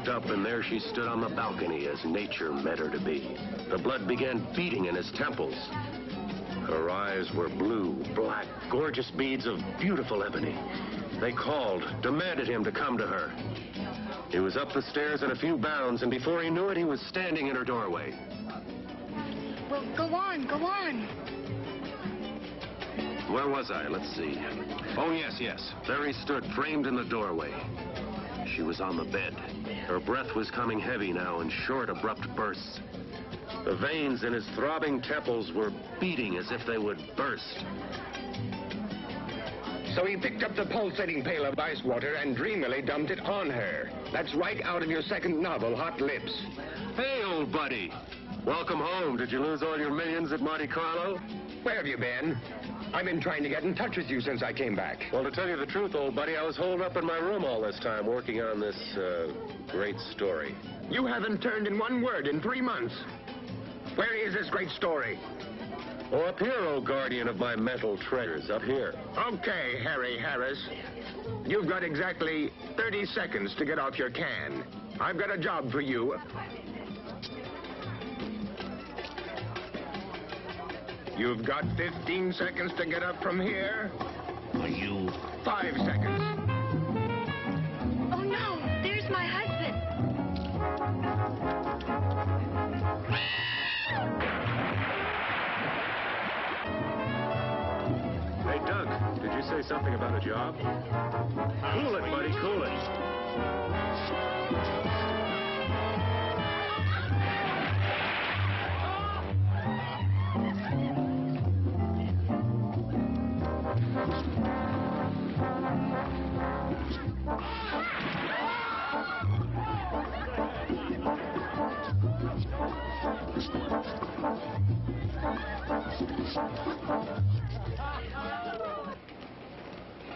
looked up, and there she stood on the balcony as nature meant her to be. The blood began beating in his temples. Her eyes were blue, black, gorgeous beads of beautiful ebony. They called, demanded him to come to her. He was up the stairs in a few bounds, and before he knew it, he was standing in her doorway. Well, go on, go on. Where was I? Let's see. Oh, yes. There he stood, framed in the doorway. She was on the bed. Her breath was coming heavy now in short, abrupt bursts. The veins in his throbbing temples were beating as if they would burst. So he picked up the pulsating pail of ice water and dreamily dumped it on her. That's right out of your second novel, Hot Lips. Hey, old buddy. Welcome home. Did you lose all your millions at Monte Carlo? Where have you been? I've been trying to get in touch with you since I came back. Well, to tell you the truth, old buddy, I was holed up in my room all this time working on this, great story. You haven't turned in one word in 3 months. Where is this great story? Oh, up here, old guardian of my mental treasures, up here. Okay, Harry Harris. You've got exactly 30 seconds to get off your can. I've got a job for you. You've got 15 seconds to get up from here. Are you? 5 seconds. Oh, no, there's my husband. Hey, Doug, did you say something about a job? Cool it, buddy, cool it.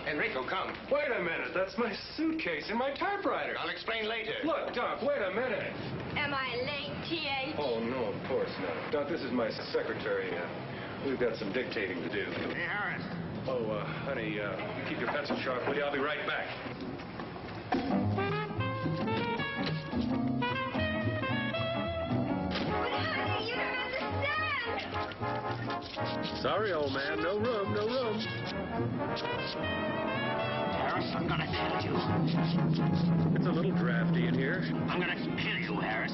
Enrico, come. Wait a minute, that's my suitcase and my typewriter. I'll explain later. Look, Doc, wait a minute. Am I late, T.H.? Oh, no, of course not. Doc, this is my secretary. We've got some dictating to do. Hey, Harris. Oh, honey, keep your pencil sharp, will you? I'll be right back. But, honey, you don't understand. Sorry, old man. No room, no room. Harris, I'm gonna kill you. It's a little drafty in here. I'm gonna kill you, Harris.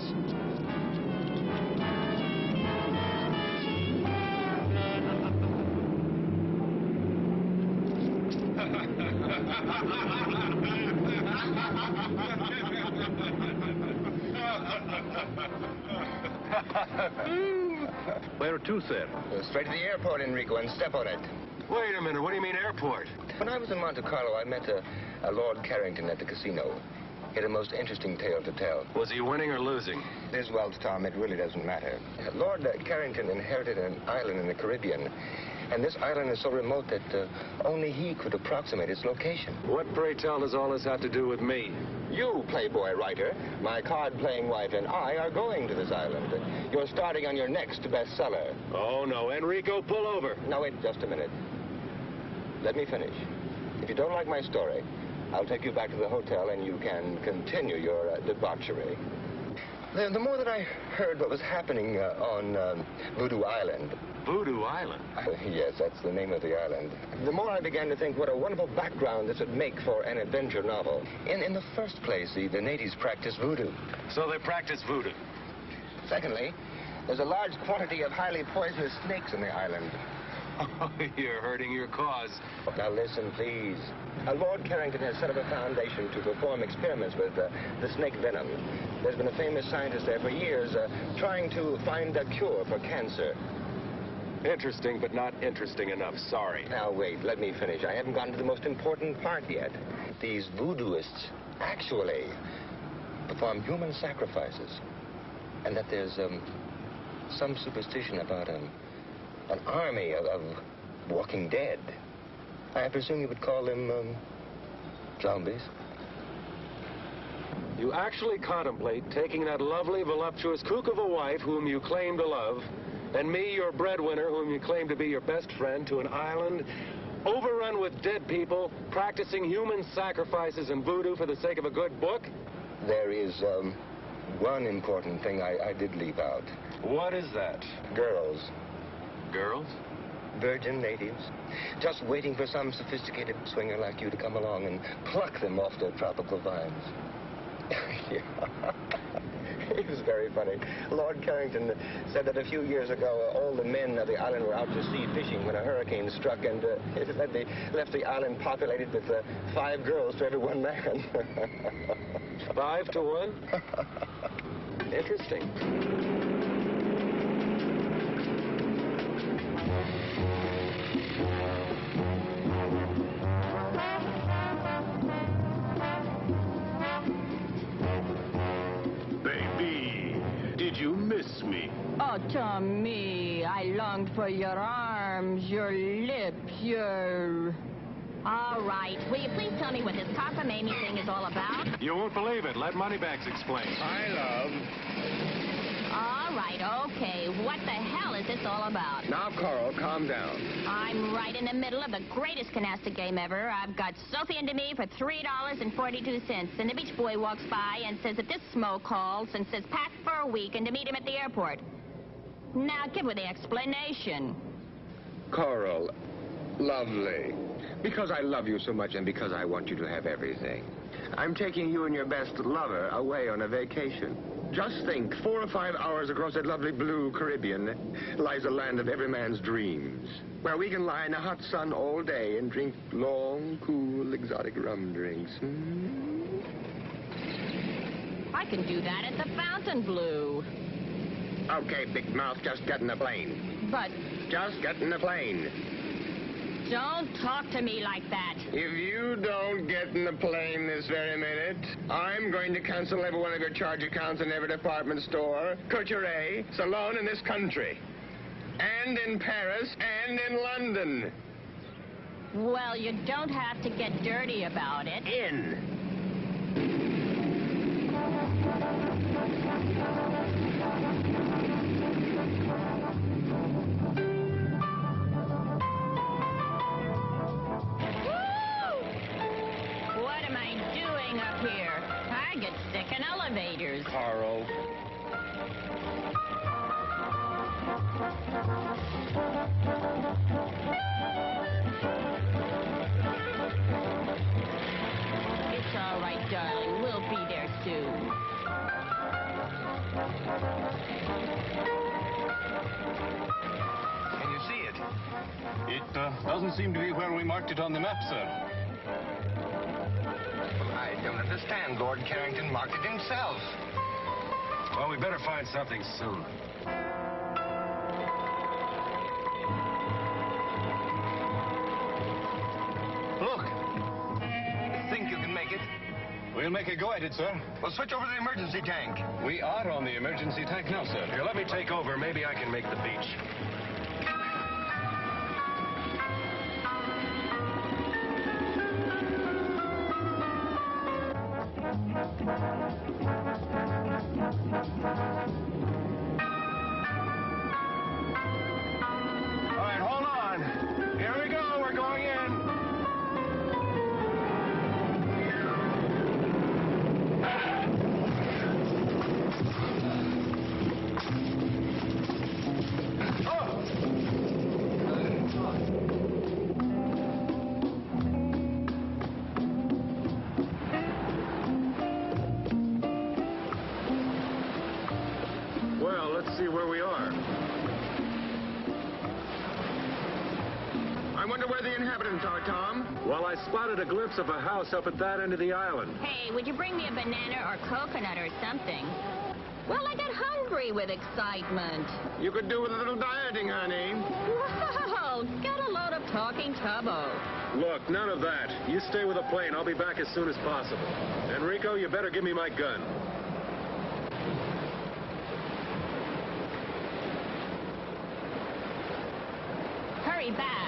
Where to, sir? Go straight to the airport, Enrico, and step on it. Wait a minute, what do you mean airport? When I was in Monte Carlo, I met a Lord Carrington at the casino. He had a most interesting tale to tell. Was he winning or losing? This, well, Tom, it really doesn't matter. Lord Carrington inherited an island in the Caribbean, and this island is so remote that only he could approximate its location. What, pray tell, does all this have to do with me? You, playboy writer, my card-playing wife, and I are going to this island. You're starting on your next bestseller. Oh, no, Enrico, pull over. Now, wait just a minute. Let me finish. If you don't like my story, I'll take you back to the hotel and you can continue your debauchery. The more that I heard what was happening on Voodoo Island. Voodoo Island? Yes, that's the name of the island. The more I began to think what a wonderful background this would make for an adventure novel. In the first place, the natives practice voodoo. So they practice voodoo? Secondly, there's a large quantity of highly poisonous snakes on the island. Oh, you're hurting your cause. Now listen, please. Lord Carrington has set up a foundation to perform experiments with the snake venom. There's been a famous scientist there for years trying to find a cure for cancer. Interesting, but not interesting enough. Sorry. Now, wait, let me finish. I haven't gotten to the most important part yet. These voodooists actually perform human sacrifices. And that there's some superstition about an army of walking dead. I presume you would call them zombies. You actually contemplate taking that lovely, voluptuous kook of a wife whom you claim to love, and me, your breadwinner, whom you claim to be your best friend, to an island overrun with dead people practicing human sacrifices and voodoo for the sake of a good book? There is one important thing I did leave out. What is that? Girls. Girls? Virgin natives. Just waiting for some sophisticated swinger like you to come along and pluck them off their tropical vines. Yeah. It was very funny. Lord Carrington said that a few years ago, all the men of the island were out to sea fishing when a hurricane struck, and it left the island populated with 5 girls to every 1 man. 5 to 1? Interesting. Did you miss me? Oh, Tommy, I longed for your arms, your lips, your... All right. Will you please tell me what this cockamamie thing is all about? You won't believe it. Let Moneybags explain. Hi, love. All right, okay. What the hell is this all about? Now, Coral, calm down. I'm right in the middle of the greatest canasta game ever. I've got Sophie into me for $3.42. And the beach boy walks by and says that this smoke calls and says pack for a week and to meet him at the airport. Now, give her the explanation. Coral, lovely. Because I love you so much and because I want you to have everything, I'm taking you and your best lover away on a vacation. Just think, 4 or 5 hours across that lovely blue Caribbean lies a land of every man's dreams, where we can lie in the hot sun all day and drink long, cool, exotic rum drinks. I can do that at the Fontainebleau. Okay, big mouth, just get in the plane. But Just get in the plane. don't talk to me like that. If you don't get in the plane this very minute, I'm going to cancel every one of your charge accounts in every department store, couturier, salon in this country. And in Paris and in London. Well, you don't have to get dirty about it. What am I doing up here? I get sick in elevators. Carl. It's all right, darling. We'll be there soon. Can you see it? It doesn't seem to be where we marked it on the map, sir. I don't understand. Lord Carrington marked it himself. Well, we better find something soon. Look. Think you can make it? We'll make a go at it, sir. Well, switch over to the emergency tank. We are on the emergency tank now, sir. Here, let me take over. Maybe I can make the beach. All right, hold on. Here we go. We're going in. Well, let's see where we are. I wonder where the inhabitants are, Tom. Well, I spotted a glimpse of a house up at that end of the island. Hey, would you bring me a banana or coconut or something? Well, I got hungry with excitement. You could do with a little dieting, honey. Well, get a load of talking tubbo. Look, none of that. You stay with the plane. I'll be back as soon as possible. Enrico, you better give me my gun. Hurry back.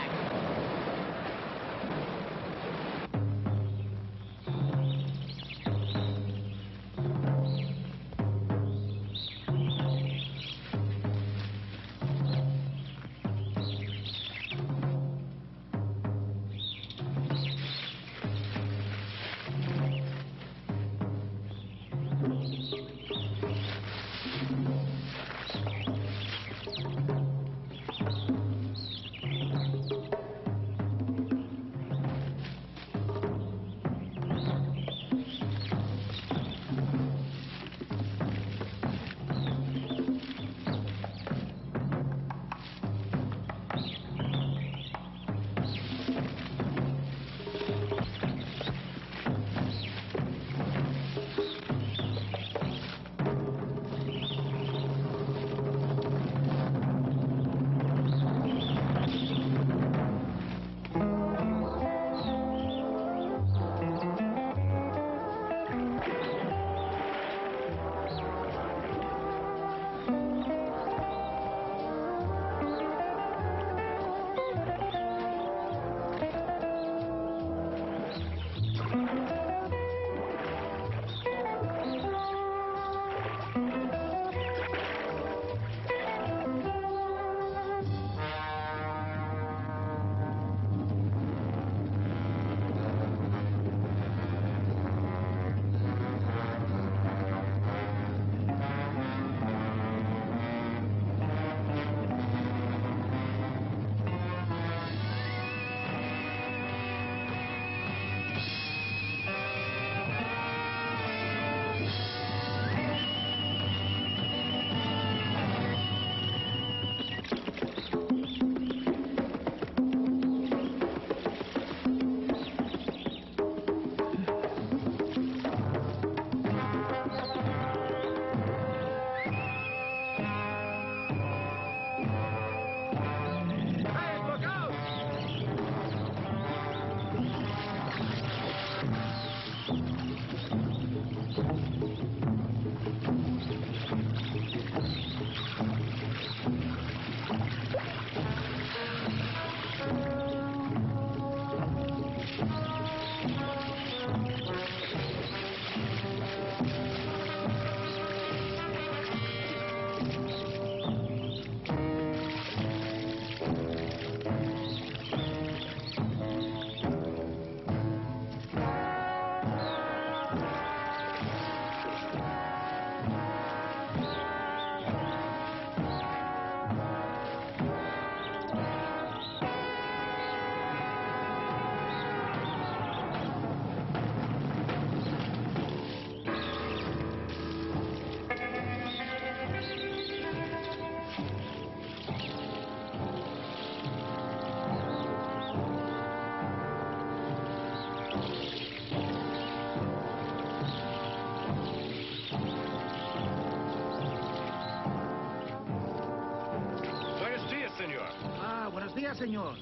días, señor.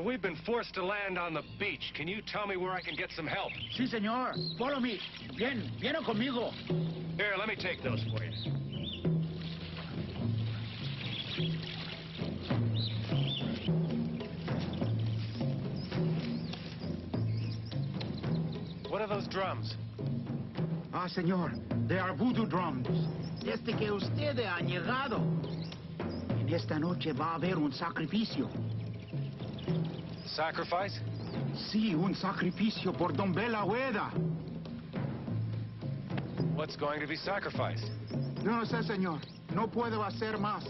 We've been forced to land on the beach. Can you tell me where I can get some help? Sí, señor. Follow me. Viene conmigo. Here, let me take those for you. What are those drums? Ah, señor. They are voodoo drums. Desde que ustedes han llegado. En esta noche va a haber un sacrificio. Sacrifice? Sí, un sacrificio por Don Bela Hueda. What's going to be sacrificed? No sé, señor. No puedo hacer más.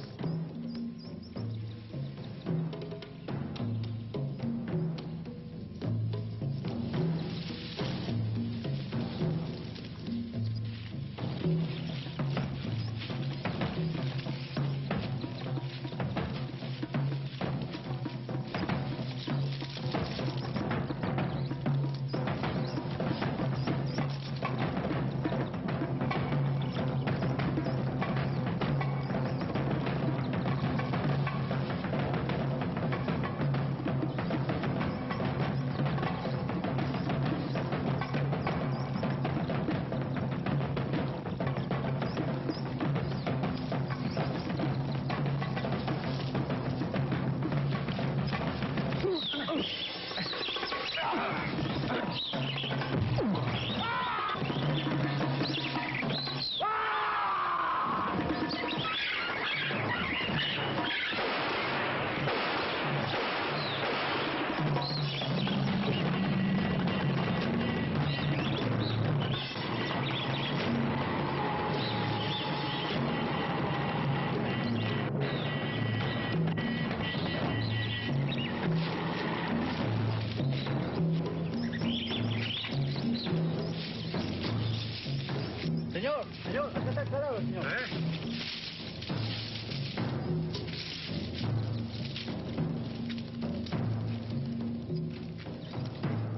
Señor, acá está el cadáver, señor.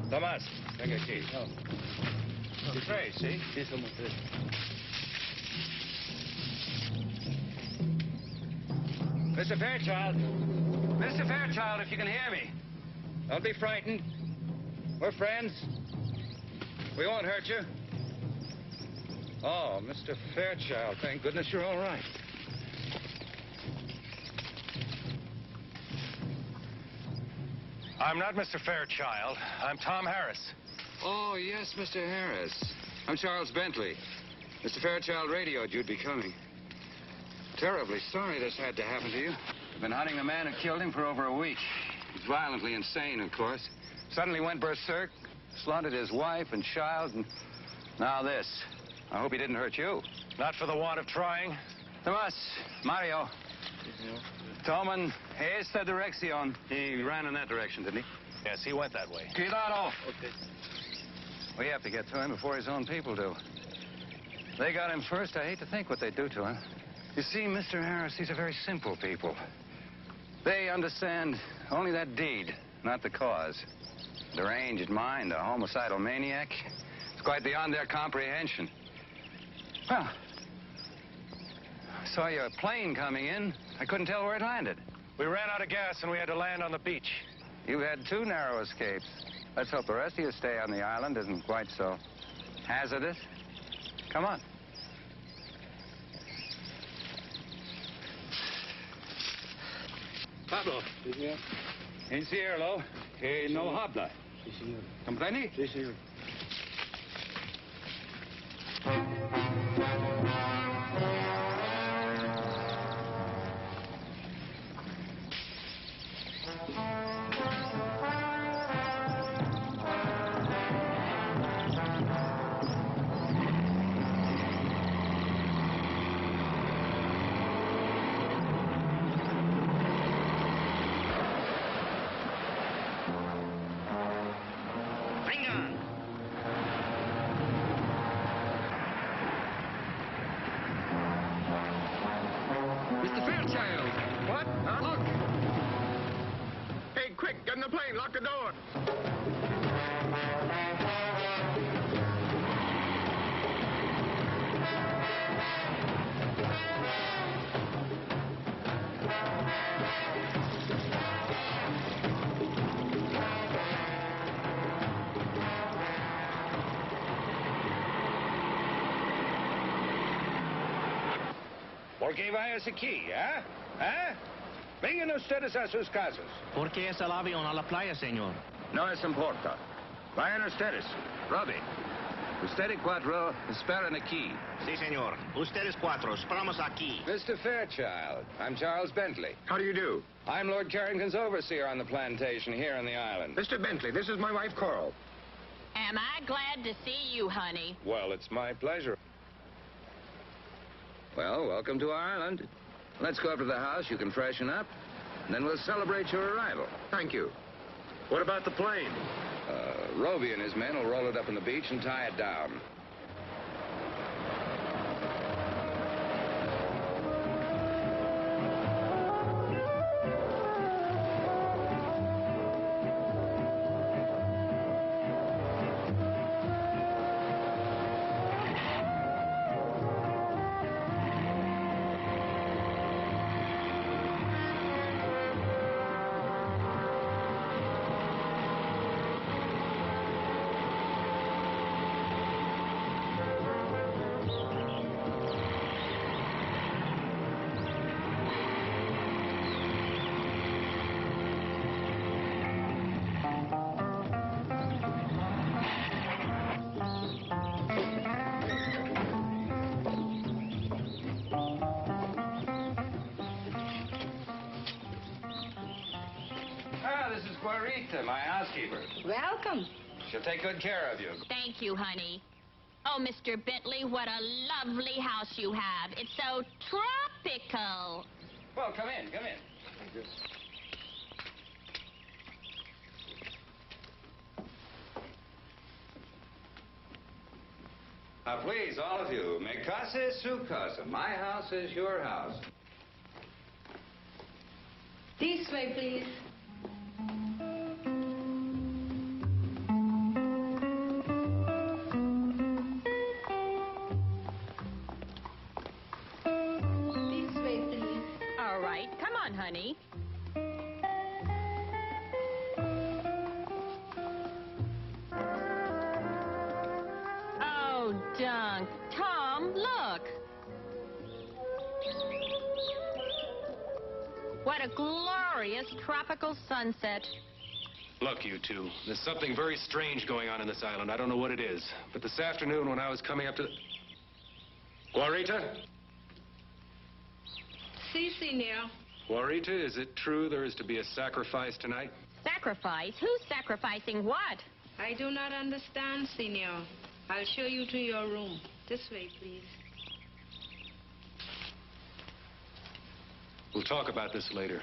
Tomás, venga aquí. Tú tres, ¿sí? Sí, somos tres. Mr. Fairchild. Mr. Fairchild, if you can hear me. Don't be frightened. We're friends. We won't hurt you. Oh, Mr. Fairchild, thank goodness you're all right. I'm not Mr. Fairchild. I'm Tom Harris. Oh, yes, Mr. Harris. I'm Charles Bentley. Mr. Fairchild radioed you'd be coming. Terribly sorry this had to happen to you. I've been hunting the man who killed him for over a week. He's violently insane, of course. Suddenly went berserk, slaughtered his wife and child, and now this. I hope he didn't hurt you. Not for the want of trying. Tomas, Mario. Toman, esta dirección. He ran in that direction, didn't he? Yes, he went that way. Cuidado. Okay. We have to get to him before his own people do. They got him first. I hate to think what they'd do to him. You see, Mr. Harris, these are very simple people. They understand only that deed, not the cause. Deranged mind, a homicidal maniac. It's quite beyond their comprehension. Well, I saw your plane coming in. I couldn't tell where it landed. We ran out of gas and we had to land on the beach. You had two narrow escapes. Let's hope the rest of your stay on the island isn't quite so hazardous. Come on. Pablo. Sí, señor. Enciérralo. Que no habla. Sí, señor. ¿Comprende? Sí, señor. Mr. Fairchild! What? Huh? Look! Hey, quick, get in the plane, lock the door. Porque vayas aquí, ¿eh? ¿Eh? Vengan ustedes a sus casas. ¿Por qué es el avión a la playa, señor? No es importa. Vayan ustedes. Robbie, usted y cuatro esperan aquí. Sí, señor. Ustedes cuatro, esperamos aquí. Mr. Fairchild, I'm Charles Bentley. How do you do? I'm Lord Carrington's overseer on the plantation here on the island. Mr. Bentley, this is my wife, Coral. Am I glad to see you, honey? Well, it's my pleasure. Well, welcome to our island. Let's go up to the house. You can freshen up, and then we'll celebrate your arrival. Thank you. What about the plane? Roby and his men will roll it up on the beach and tie it down. This is Guarita, my housekeeper. Welcome. She'll take good care of you. Thank you, honey. Oh, Mr. Bentley, what a lovely house you have. It's so tropical. Well, come in, come in. Now, please, all of you, mi casa es su casa. My house is your house. This way, please. This way, please. All right, come on, honey. Oh, Dunk. Tom, look. What a glorious tropical sunset. Look, you two, there's something very strange going on in this island. I don't know what it is. But this afternoon when I was coming up to the... Guarita? Si, senor. Guarita, is it true there is to be a sacrifice tonight? Sacrifice? Who's sacrificing what? I do not understand, senor. I'll show you to your room. This way, please. We'll talk about this later.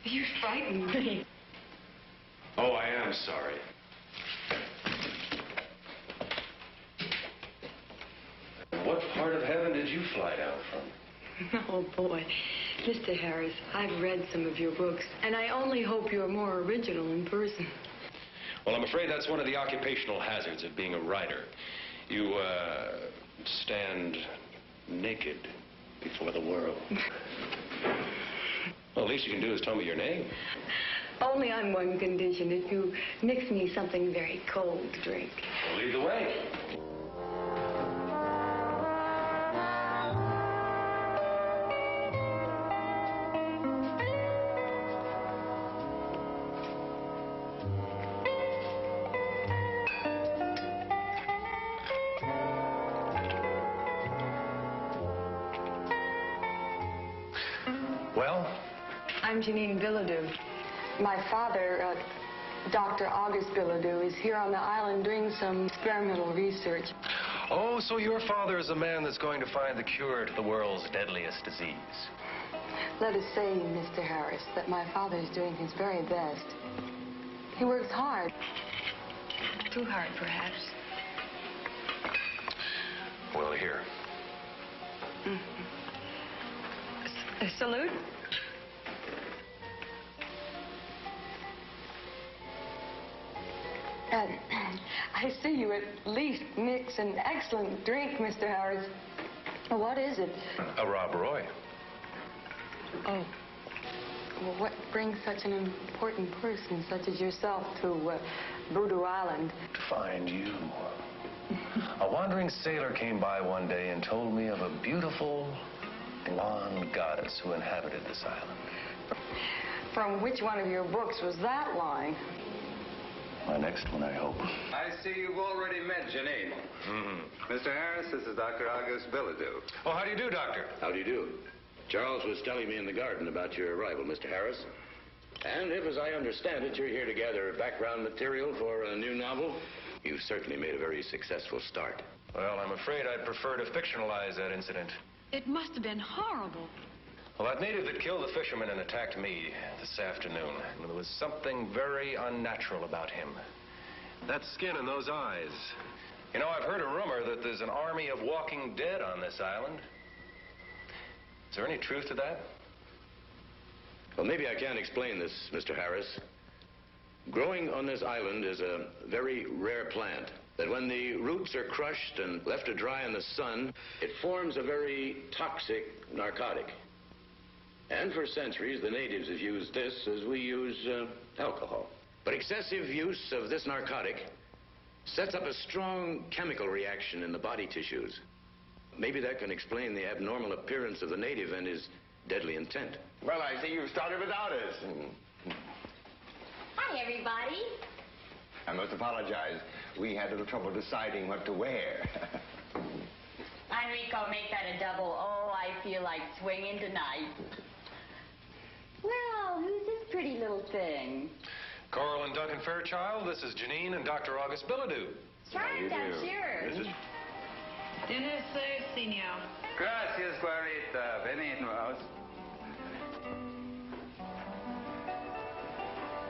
You frightened me. Oh, I am sorry. What part of heaven did you fly down from? Oh, boy. Mr. Harris, I've read some of your books, and I only hope you're more original in person. Well, I'm afraid that's one of the occupational hazards of being a writer. You, stand naked before the world. Well, the least you can do is tell me your name. Only on one condition, if you mix me something very cold to drink. Well, lead the way. Well? I'm Janine Bilodeau. My father, Dr. August Bilodeau, is here on the island doing some experimental research. Oh, so your father is the man that's going to find the cure to the world's deadliest disease. Let us say, Mr. Harris, that my father is doing his very best. He works hard. Too hard, perhaps. Well, here. A salute? I see you at least mix an excellent drink, Mr. Harris. What is it? A Rob Roy. Oh. Well, what brings such an important person such as yourself to Voodoo Island? To find you. A wandering sailor came by one day and told me of a beautiful blonde goddess who inhabited this island. From which one of your books was that line? My next one, I hope. I see you've already met Janine. Mm-hmm. Mr. Harris, this is Dr. August Bilodeau. Oh, how do you do, Doctor? How do you do? Charles was telling me in the garden about your arrival, Mr. Harris. And if, as I understand it, you're here to gather background material for a new novel, you've certainly made a very successful start. Well, I'm afraid I'd prefer to fictionalize that incident. It must have been horrible. Well, that native that killed the fisherman and attacked me this afternoon, there was something very unnatural about him. That skin and those eyes. You know, I've heard a rumor that there's an army of walking dead on this island. Is there any truth to that? Well, maybe I can explain this, Mr. Harris. Growing on this island is a very rare plant that when the roots are crushed and left to dry in the sun, it forms a very toxic narcotic. And for centuries, the natives have used this as we use alcohol. But excessive use of this narcotic sets up a strong chemical reaction in the body tissues. Maybe that can explain the abnormal appearance of the native and his deadly intent. Well, I see you've started without us. Hi, everybody. I must apologize. We had a little trouble deciding what to wear. Enrico, make that a double. Oh, I feel like swinging tonight. Well, who's this pretty little thing? Coral and Duncan Fairchild, this is Janine and Dr. August Bilodeau. Try that, cheers. Dinner served, senor. Gracias, Guarita. Benignos.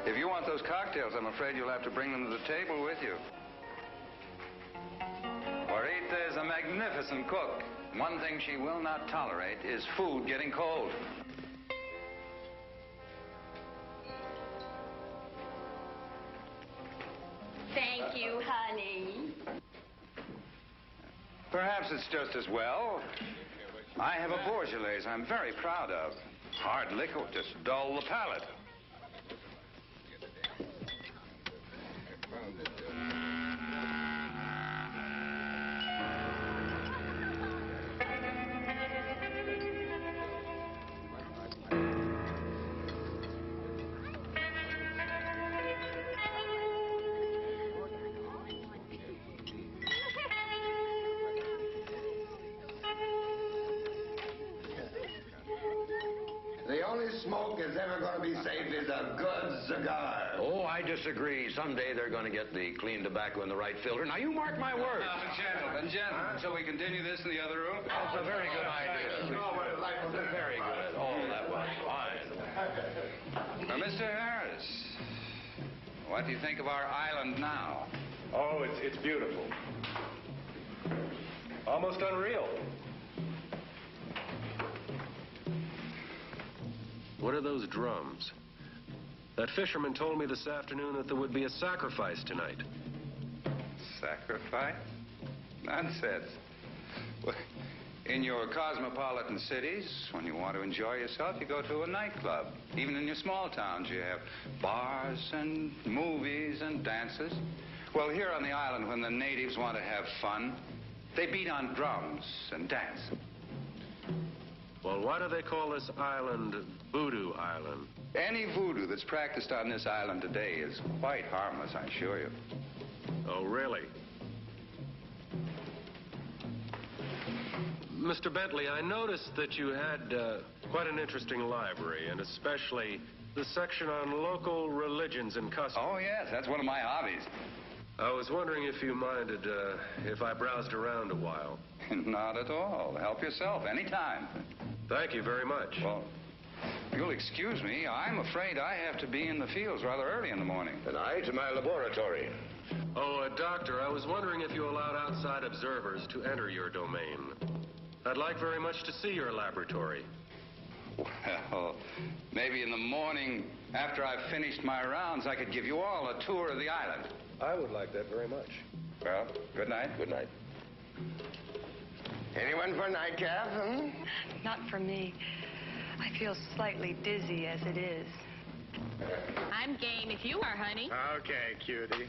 If you want those cocktails, I'm afraid you'll have to bring them to the table with you. Guarita is a magnificent cook. One thing she will not tolerate is food getting cold. Thank you, honey. Perhaps it's just as well. I have a Beaujolais I'm very proud of. Hard liquor will just dull the palate. The only smoke that's ever going to be safe is a good cigar. Oh, I disagree. Someday they're going to get the clean tobacco in the right filter. Now, you mark my words. Gentlemen, shall we continue this in the other room? That's a very good idea. Very good. Oh, that was fine. Now, Mr. Harris, what do you think of our island now? Oh, it's beautiful. Almost unreal. What are those drums? That fisherman told me this afternoon that there would be a sacrifice tonight. Sacrifice? Nonsense. Well, in your cosmopolitan cities, when you want to enjoy yourself, you go to a nightclub. Even in your small towns, you have bars and movies and dances. Well, here on the island, when the natives want to have fun, they beat on drums and dance. Well, why do they call this island Voodoo Island? Any voodoo that's practiced on this island today is quite harmless, I assure you. Oh, really? Mr. Bentley, I noticed that you had quite an interesting library, and especially the section on local religions and customs. Oh, yes, that's one of my hobbies. I was wondering if you minded if I browsed around a while. Not at all. Help yourself anytime. Thank you very much. Well, you'll excuse me. I'm afraid I have to be in the fields rather early in the morning. And I to my laboratory. Oh, Doctor, I was wondering if you allowed outside observers to enter your domain. I'd like very much to see your laboratory. Well, maybe in the morning, after I've finished my rounds, I could give you all a tour of the island. I would like that very much. Well, good night. Good night. Anyone for a nightcap? Not for me. I feel slightly dizzy as it is. I'm game if you are, honey. Okay, cutie.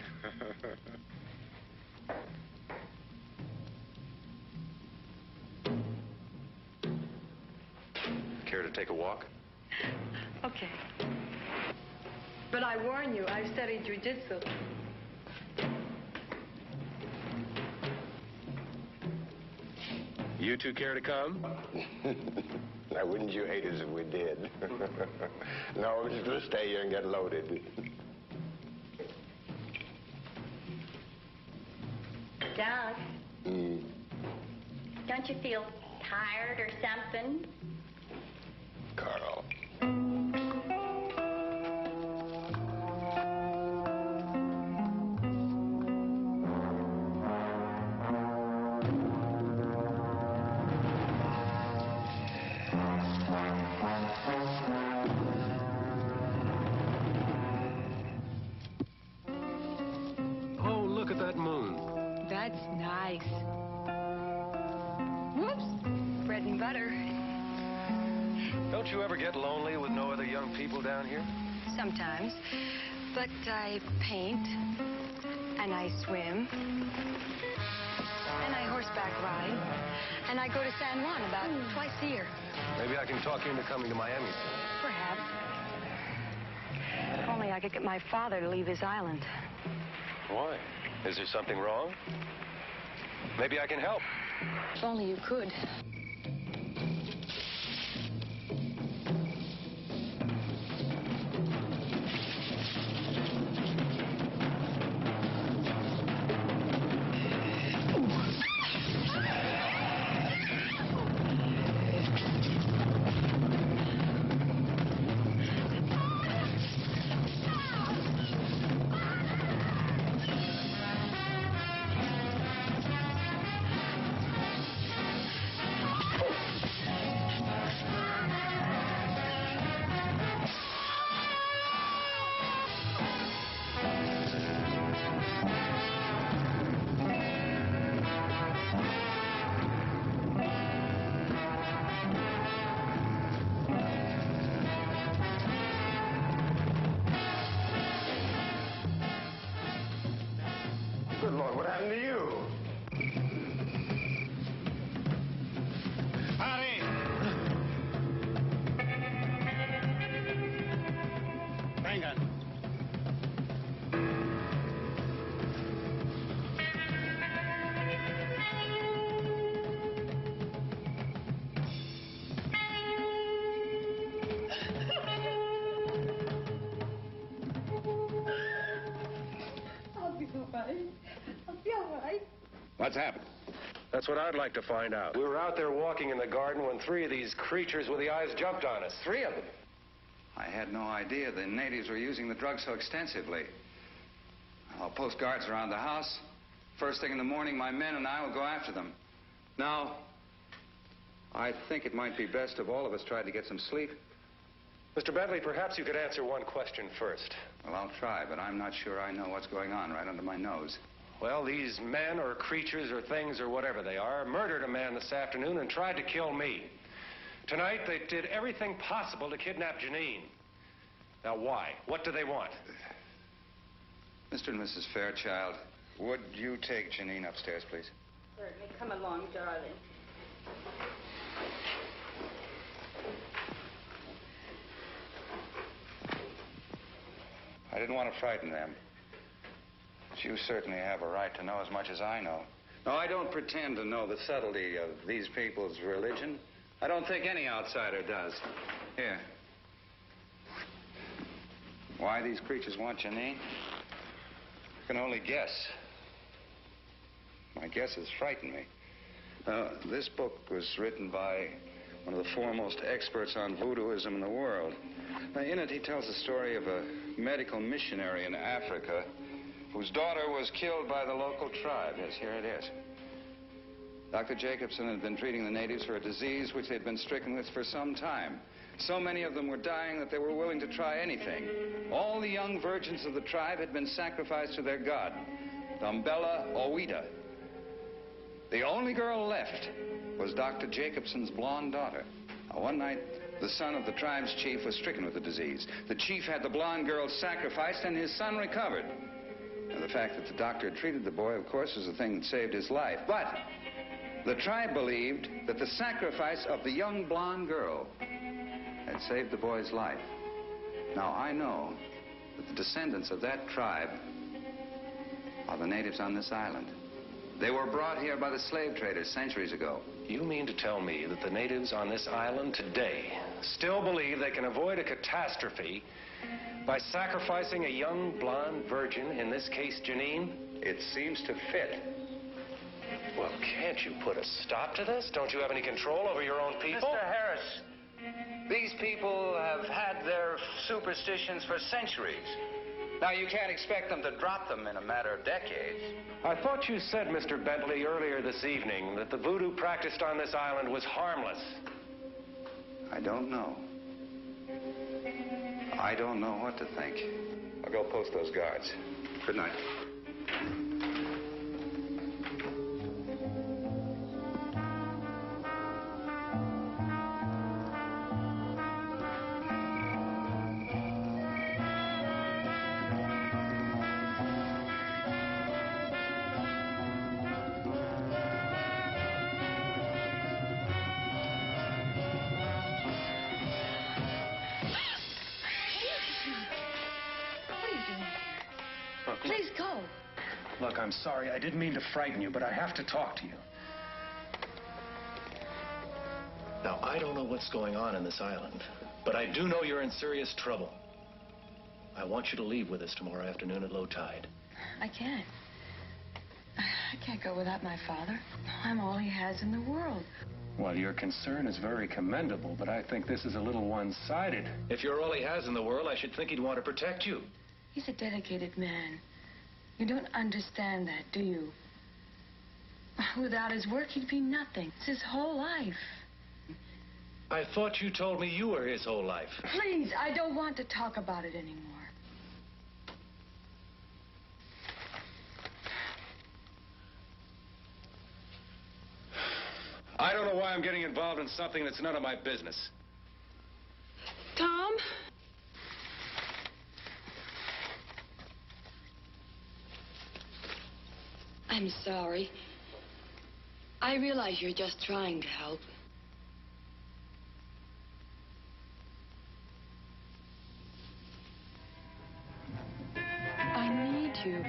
Care to take a walk? Okay. But I warn you, I've studied jujitsu. You two care to come? Now, wouldn't you hate us if we did? No, we're just going to stay here and get loaded. Doug, don't you feel tired or something? Carl. Oh, look at that moon. That's nice. Whoops. Bread and butter. Don't you ever get lonely with no other young people down here? Sometimes. But I paint. And I swim. And I horseback ride. And I go to San Juan about twice a year. Maybe I can talk you into coming to Miami. Perhaps. If only I could get my father to leave his island. Why? Is there something wrong? Maybe I can help. If only you could. Good Lord, what happened to you? Hurry! Vengan. I'll be all right. I'll be all right. What's happened? That's what I'd like to find out. We were out there walking in the garden when 3 of these creatures with the eyes jumped on us. 3 of them. I had no idea the natives were using the drug so extensively. I'll post guards around the house. First thing in the morning, my men and I will go after them. Now, I think it might be best if all of us tried to get some sleep. Mr. Bentley, perhaps you could answer one question first. Well, I'll try, but I'm not sure I know what's going on right under my nose. Well, these men or creatures or things or whatever they are murdered a man this afternoon and tried to kill me. Tonight, they did everything possible to kidnap Janine. Now, why? What do they want? Mr. and Mrs. Fairchild, would you take Janine upstairs, please? Certainly. Come along, darling. I didn't want to frighten them. But you certainly have a right to know as much as I know. No, I don't pretend to know the subtlety of these people's religion. I don't think any outsider does. Here. Why these creatures want Janine? I can only guess. My guesses frighten me. This book was written by one of the foremost experts on voodooism in the world. Now, in it, he tells the story of a medical missionary in Africa whose daughter was killed by the local tribe. Yes, here it is. Dr. Jacobson had been treating the natives for a disease which they'd been stricken with for some time. So many of them were dying that they were willing to try anything. All the young virgins of the tribe had been sacrificed to their god, Dumbella Owida. The only girl left was Dr. Jacobson's blonde daughter. Now, one night, the son of the tribe's chief was stricken with the disease. The chief had the blonde girl sacrificed, and his son recovered. Now, the fact that the doctor had treated the boy, of course, was the thing that saved his life. But the tribe believed that the sacrifice of the young blonde girl had saved the boy's life. Now, I know that the descendants of that tribe are the natives on this island. They were brought here by the slave traders centuries ago. You mean to tell me that the natives on this island today still believe they can avoid a catastrophe by sacrificing a young blonde virgin, in this case Janine? It seems to fit. Well, can't you put a stop to this? Don't you have any control over your own people? Mr. Harris, these people have had their superstitions for centuries. Now, you can't expect them to drop them in a matter of decades. I thought you said, Mr. Bentley, earlier this evening that the voodoo practiced on this island was harmless. I don't know. I don't know what to think. I'll go post those guards. Good night. Please go. Look, I'm sorry. I didn't mean to frighten you, but I have to talk to you. Now, I don't know what's going on in this island, but I do know you're in serious trouble. I want you to leave with us tomorrow afternoon at low tide. I can't. I can't go without my father. I'm all he has in the world. Well, your concern is very commendable, but I think this is a little one-sided. If you're all he has in the world, I should think he'd want to protect you. He's a dedicated man. You don't understand that, do you? Without his work, he'd be nothing. It's his whole life. I thought you told me you were his whole life. Please, I don't want to talk about it anymore. I don't know why I'm getting involved in something that's none of my business. Tom? I'm sorry. I realize you're just trying to help. I need you.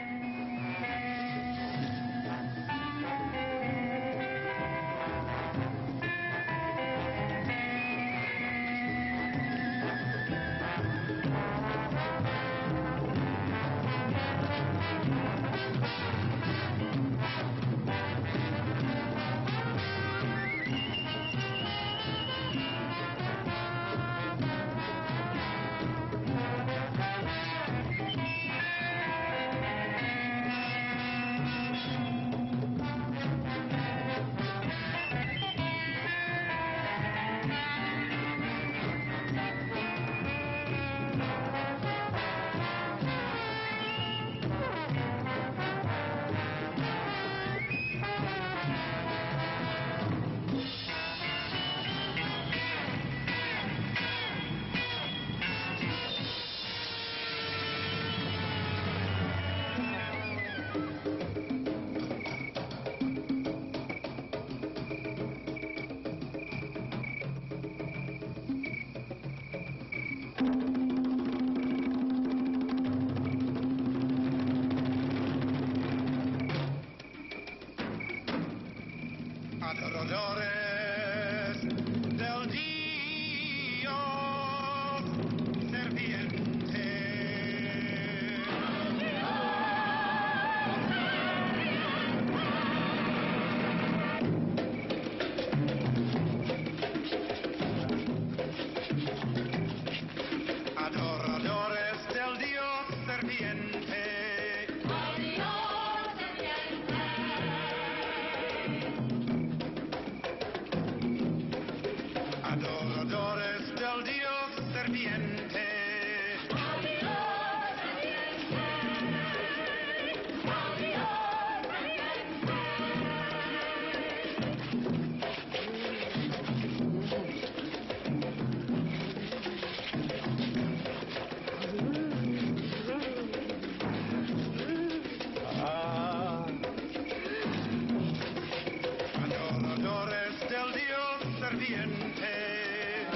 ferviente.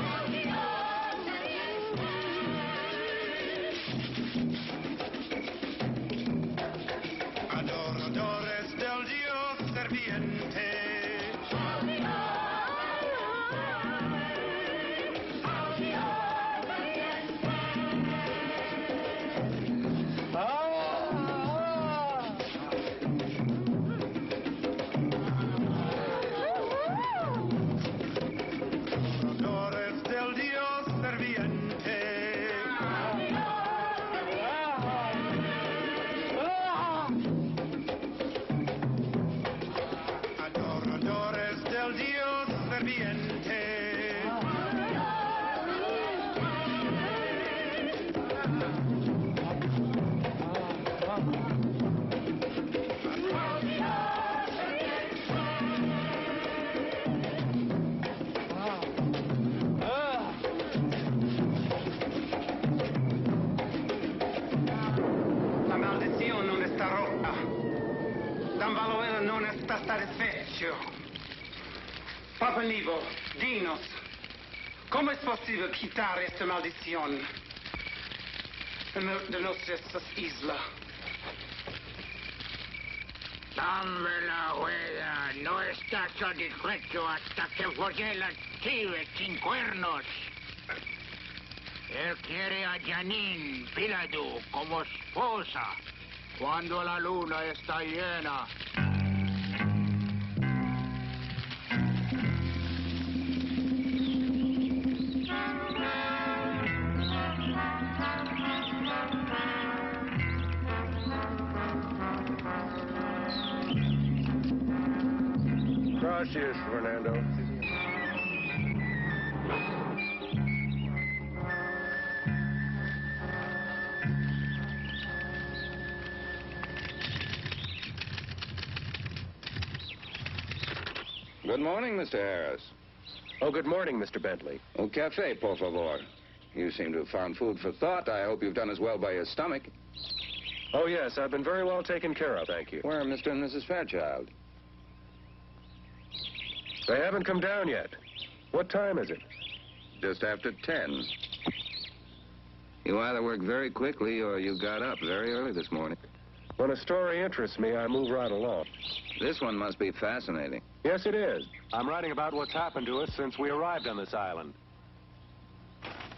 Adoradores del Dios ferviente. Satisfecho. Papa Nivo, dinos, ¿cómo es posible quitar esta maldición de nuestras islas? Dame la huella, no está satisfecho hasta que folle la chive sin cuernos. Él quiere a Janine Piladu como esposa cuando la luna está llena. Gracias, Fernando. Good morning, Mr. Harris. Oh, good morning, Mr. Bentley. Un café, por favor. You seem to have found food for thought. I hope you've done as well by your stomach. Oh, yes, I've been very well taken care of, thank you. Where are Mr. and Mrs. Fairchild? They haven't come down yet. What time is it? Just after 10. You either work very quickly or you got up very early this morning. When a story interests me, I move right along. This one must be fascinating. Yes, it is. I'm writing about what's happened to us since we arrived on this island.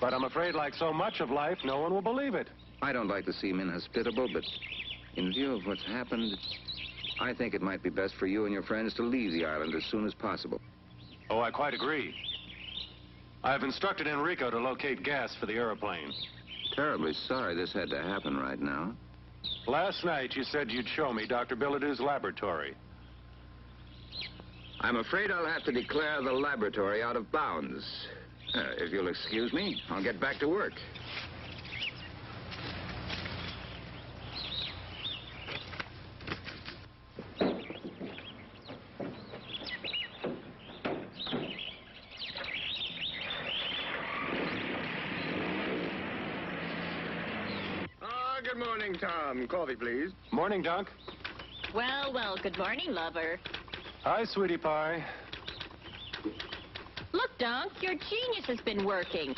But I'm afraid, like so much of life, no one will believe it. I don't like to seem inhospitable, but in view of what's happened, I think it might be best for you and your friends to leave the island as soon as possible. Oh, I quite agree. I've instructed Enrico to locate gas for the airplane. Terribly sorry this had to happen right now. Last night, you said you'd show me Dr. Billadue's laboratory. I'm afraid I'll have to declare the laboratory out of bounds. If you'll excuse me, I'll get back to work. Good morning, Tom. Coffee, please. Morning, Dunk. Well, well, good morning, lover. Hi, sweetie pie. Look, Dunk, your genius has been working.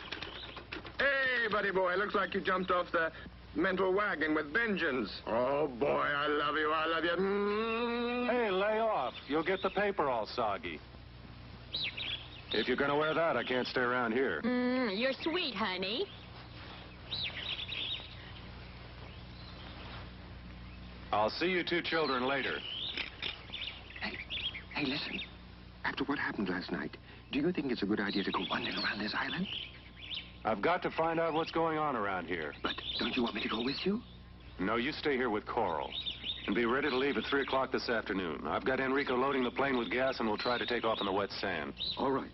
Hey, buddy boy, looks like you jumped off the mental wagon with vengeance. Oh, boy, I love you, I love you. Hey, lay off. You'll get the paper all soggy. If you're going to wear that, I can't stay around here. You're sweet, honey. I'll see you two children later. Hey, listen. After what happened last night, do you think it's a good idea to go wandering around this island? I've got to find out what's going on around here. But don't you want me to go with you? No, you stay here with Coral. And be ready to leave at 3 o'clock this afternoon. I've got Enrico loading the plane with gas, and we'll try to take off on the wet sand. All right.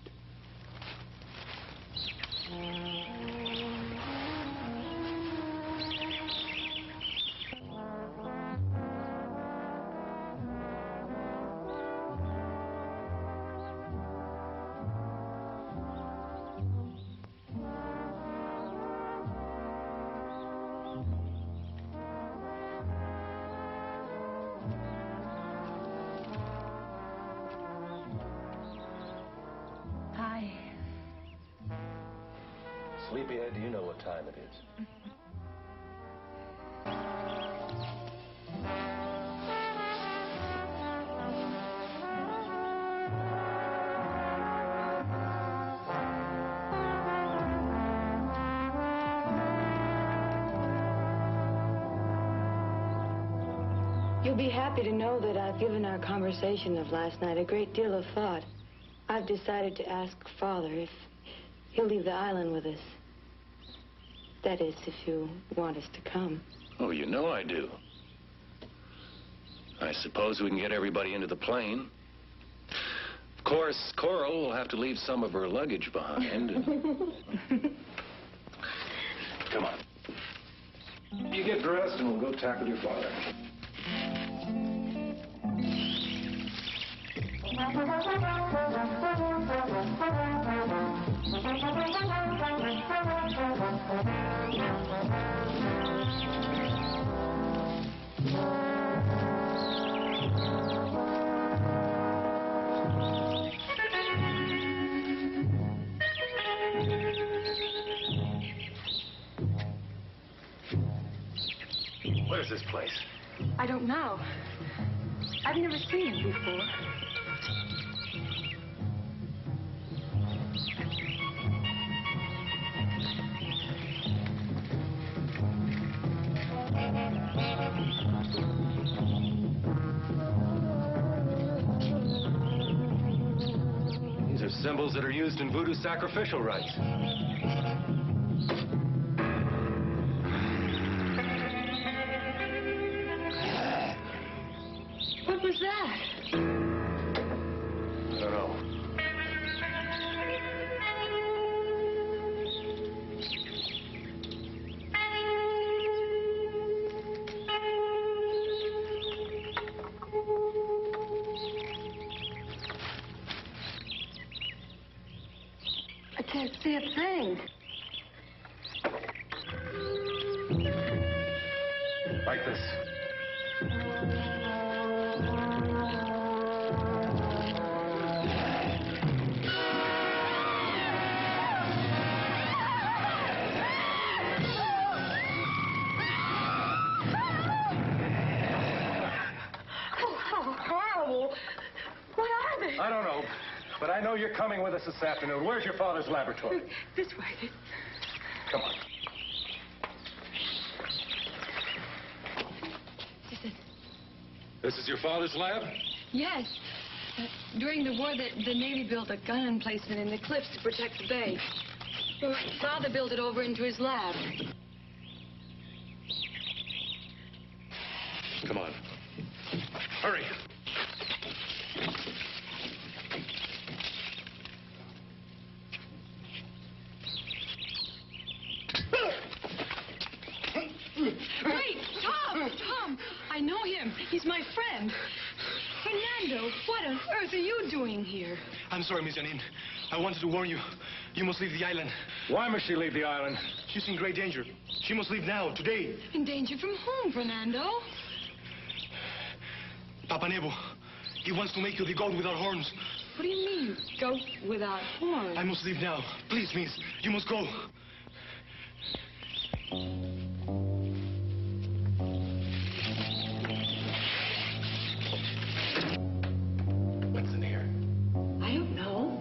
Sleepyhead, do you know what time it is? You'll be happy to know that I've given our conversation of last night a great deal of thought. I've decided to ask Father if he'll leave the island with us. That is, if you want us to come. Oh, you know I do. I suppose we can get everybody into the plane. Of course, Coral will have to leave some of her luggage behind. Come on. You get dressed and we'll go tackle your father. What is this place? I don't know. I've never seen it before. These are symbols that are used in voodoo sacrificial rites. What was that? I don't know. I can't see a thing. Like this. I don't know, but I know you're coming with us this afternoon. Where's your father's laboratory? This way. Come on. This is your father's lab? Yes. During the war, the Navy built a gun emplacement in the cliffs to protect the bay. Well, Father built it over into his lab. Come on. Hurry. Wait, Tom! I know him. He's my friend. Fernando, what on earth are you doing here? I'm sorry, Miss Janine. I wanted to warn you. You must leave the island. Why must she leave the island? She's in great danger. She must leave now, today. In danger from whom, Fernando? Papa Nebo. He wants to make you the goat without horns. What do you mean, goat without horns? I must leave now. Please, miss. You must go. What's in here? I don't know.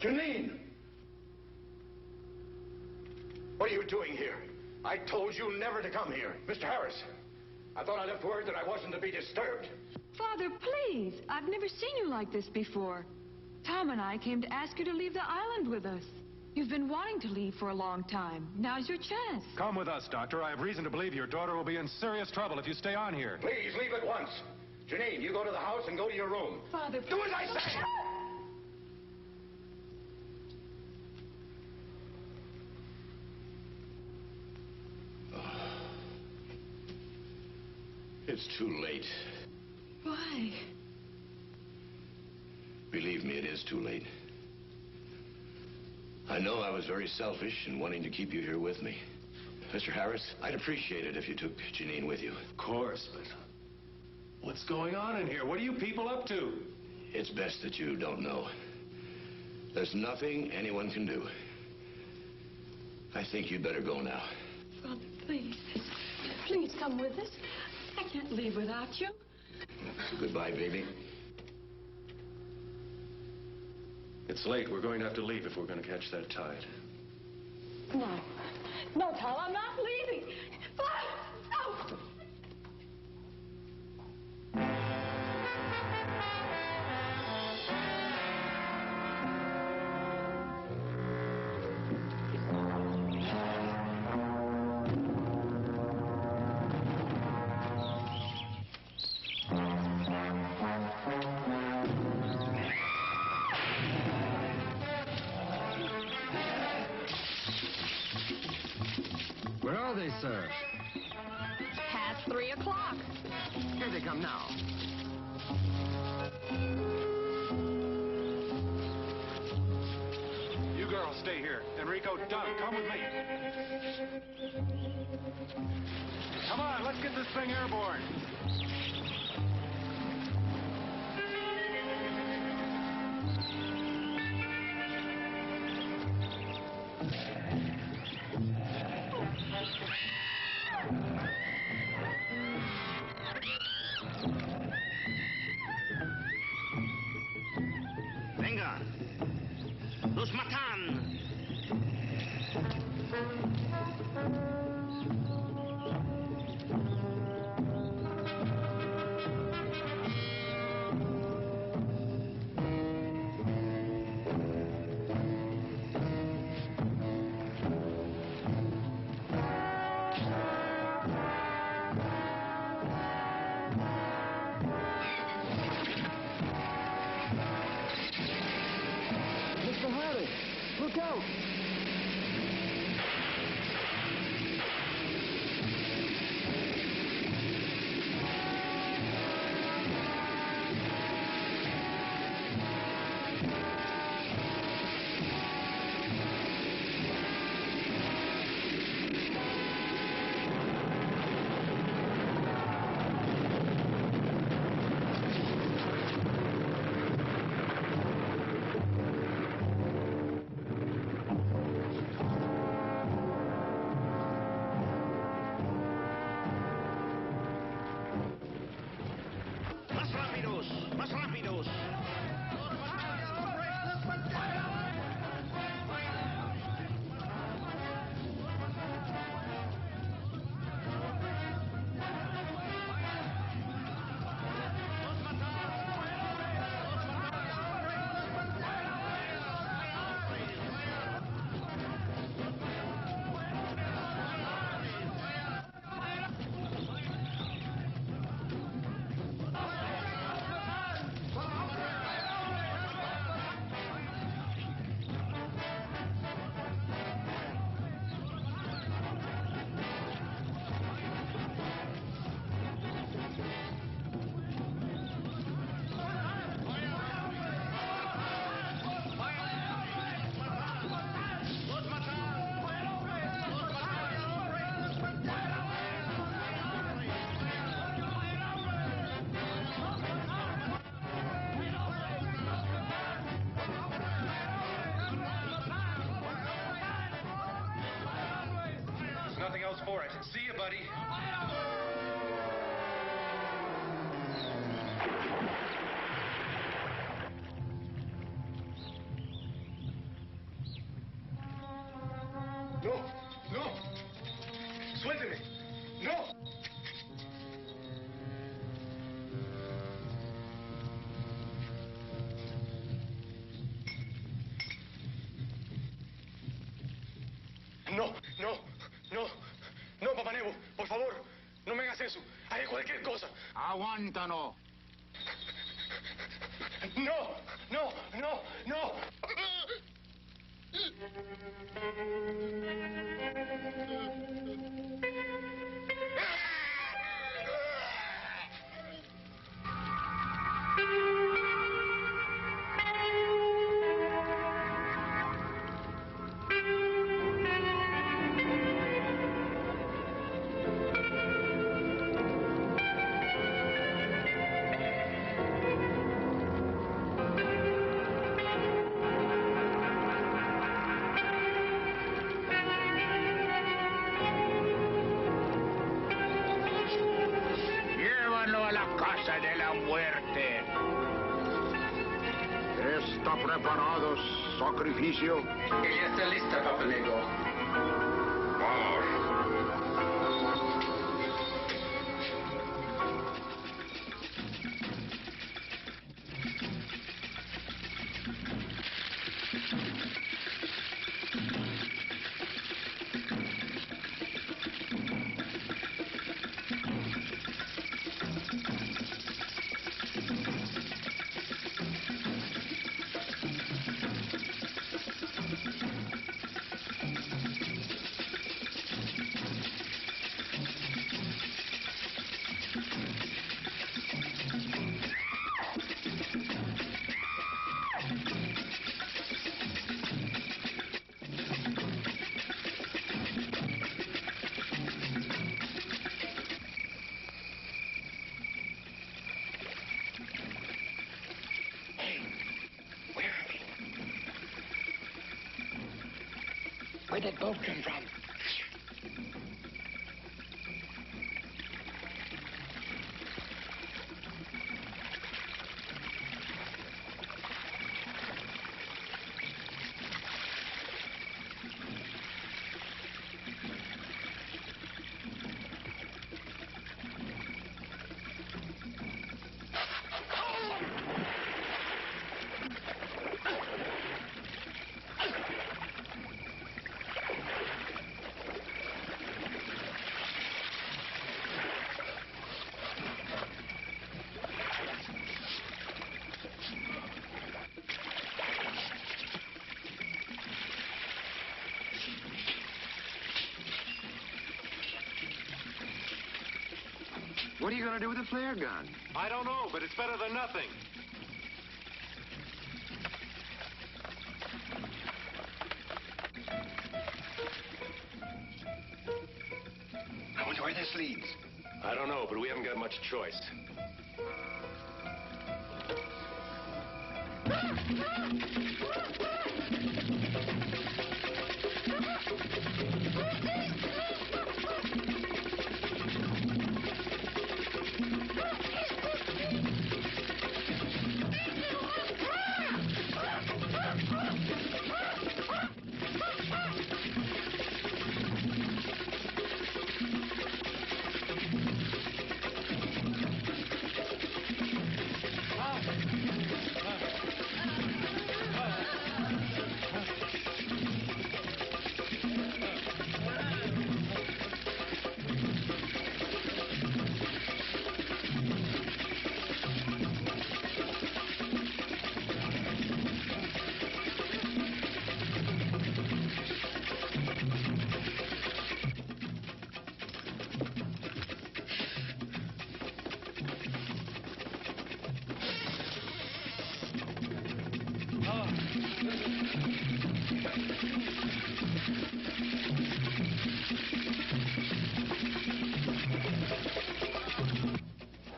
Janine! What are you doing here? I told you never to come here. Mr. Harris, I thought I left word that I wasn't to be disturbed. Father, please. I've never seen you like this before. Tom and I came to ask you to leave the island with us. You've been wanting to leave for a long time. Now's your chance. Come with us, Doctor. I have reason to believe your daughter will be in serious trouble if you stay on here. Please, leave at once. Janine, you go to the house and go to your room. Father, do as I say! It's too late. Why? Believe me, it is too late. I know I was very selfish in wanting to keep you here with me. Mr. Harris, I'd appreciate it if you took Janine with you. Of course, but what's going on in here? What are you people up to? It's best that you don't know. There's nothing anyone can do. I think you'd better go now. Father, please. Please come with us. I can't leave without you. So goodbye, baby. It's late. We're going to have to leave if we're going to catch that tide. No. No, Tom, I'm not leaving. No! Where are they, sir? Past 3 o'clock. Here they come now. You girls stay here. Enrico, Doug, come with me. Come on, let's get this thing airborne. Venga. Los matan. Mr. Harris, look out! Más rápidos. Más rápidos. There's nothing else for it. See you, buddy. Suélteme. No. No, no, no. No, Papá Nebo, por favor, no me hagas eso. Haré cualquier cosa. Aguántalo. No, no, no, no. Llévanlo a la casa de la muerte. ¿Está preparado sacrificio? Ella está lista, Papa Nego. Vamos. Where'd that boat come from? What are you going to do with the flare gun? I don't know, but it's better than nothing. I wonder where this leads. I don't know, but we haven't got much choice.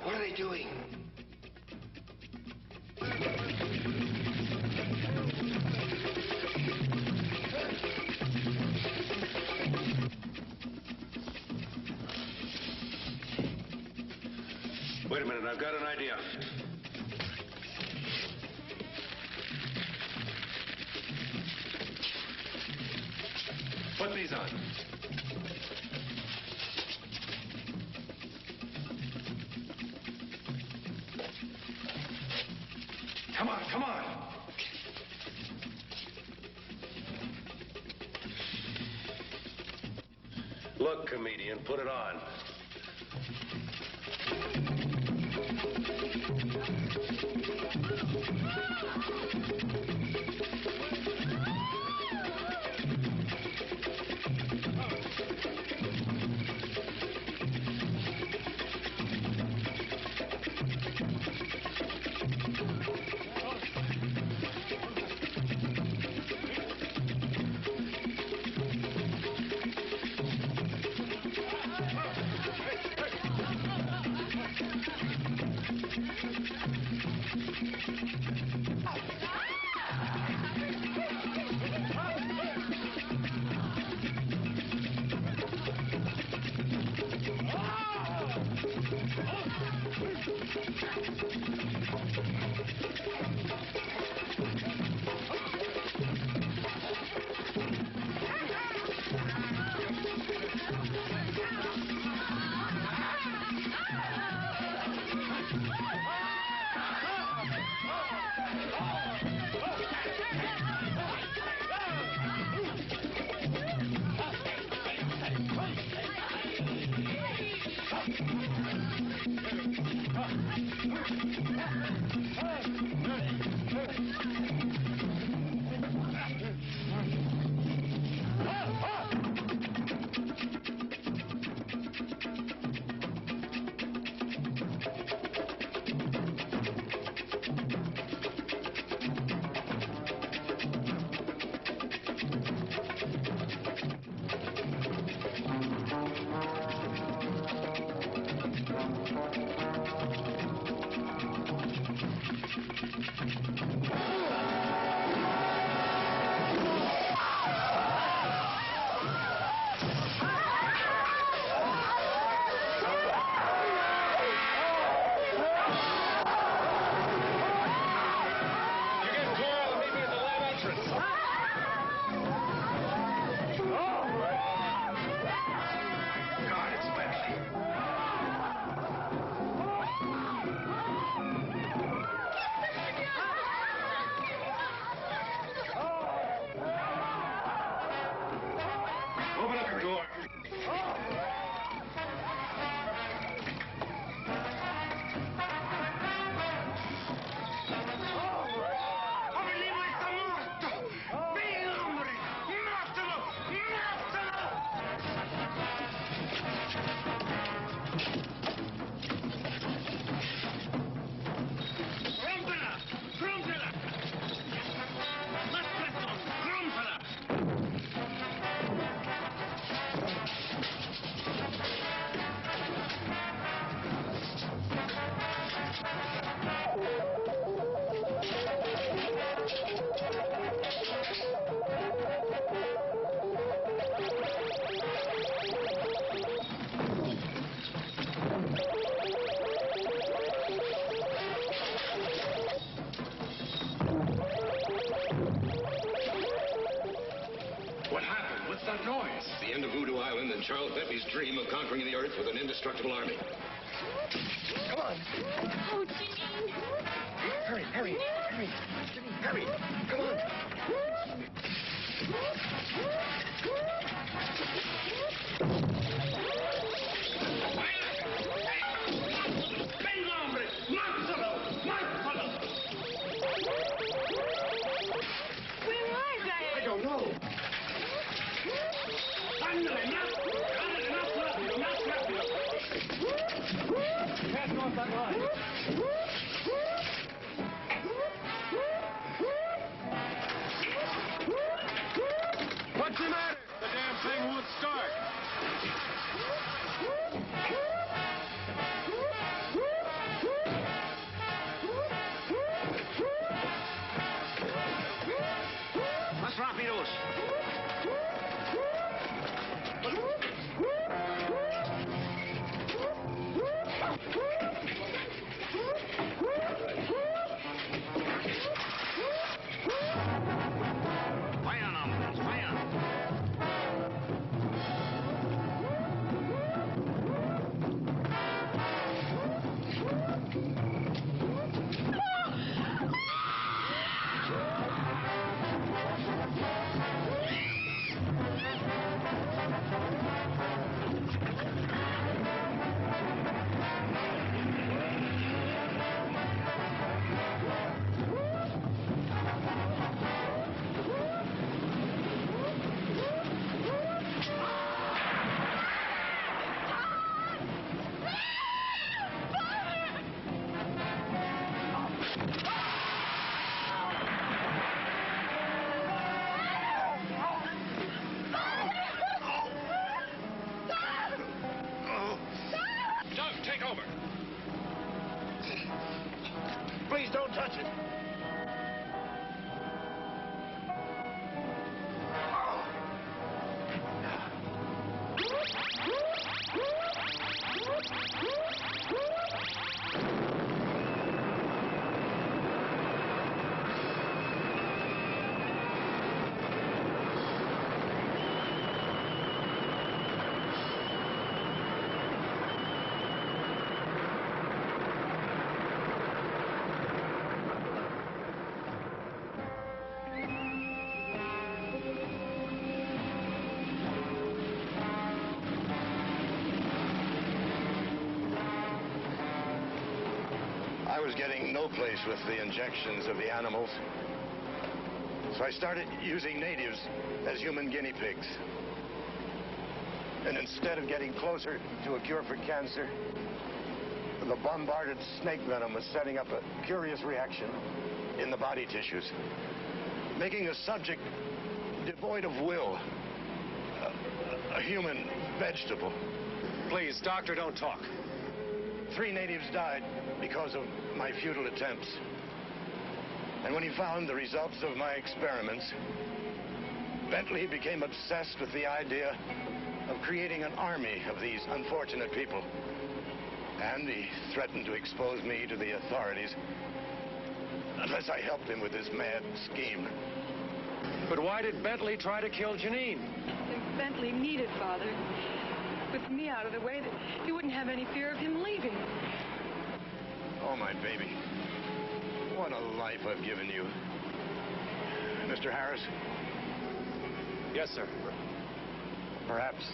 What are they doing? Wait a minute, I've got an idea. Put these on. Look, comedian, put it on. The end of Voodoo Island and Charles Pepe's dream of conquering the earth with an indestructible army. Come on. Oh, Janine. Hurry, hurry, hurry. Janine, hurry. Come on. Venga, hombre. Mátalo. Mátalo. Where was I? I don't know. Ándale, más rápido, más rápido. Pass off that line. What's the matter? The damn thing won't start. Más rápidos. Vayan, hombres, vayan. was getting no place with the injections of the animals. So I started using natives as human guinea pigs. And instead of getting closer to a cure for cancer, the bombarded snake venom was setting up a curious reaction in the body tissues, making the subject devoid of will, a human vegetable. Please, doctor, don't talk. 3 natives died because of my futile attempts. And when he found the results of my experiments, Bentley became obsessed with the idea of creating an army of these unfortunate people. And he threatened to expose me to the authorities unless I helped him with his mad scheme. But why did Bentley try to kill Janine? If Bentley needed Father, with me out of the way, that he wouldn't have any fear of him leaving. Oh, my baby. What a life I've given you. Mr. Harris? Yes, sir. Perhaps.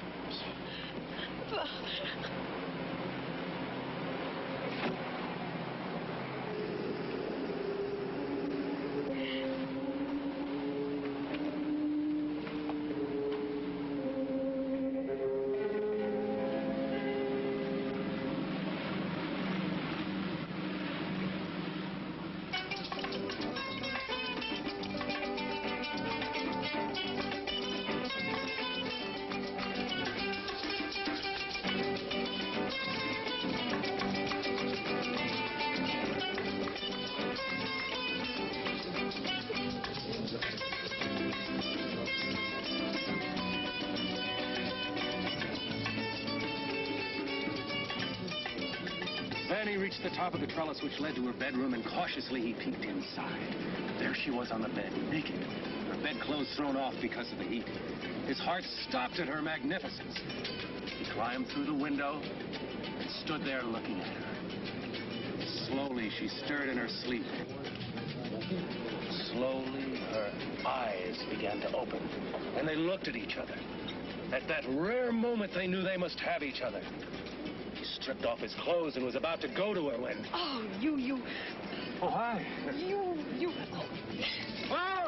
Then he reached the top of the trellis which led to her bedroom, and cautiously he peeked inside. There she was on the bed, naked, her bedclothes thrown off because of the heat. His heart stopped at her magnificence. He climbed through the window and stood there looking at her. Slowly she stirred in her sleep. Slowly her eyes began to open, and they looked at each other. At that rare moment they knew they must have each other. He stripped off his clothes and was about to go to her when... Oh, you... Oh, hi. You... Ah!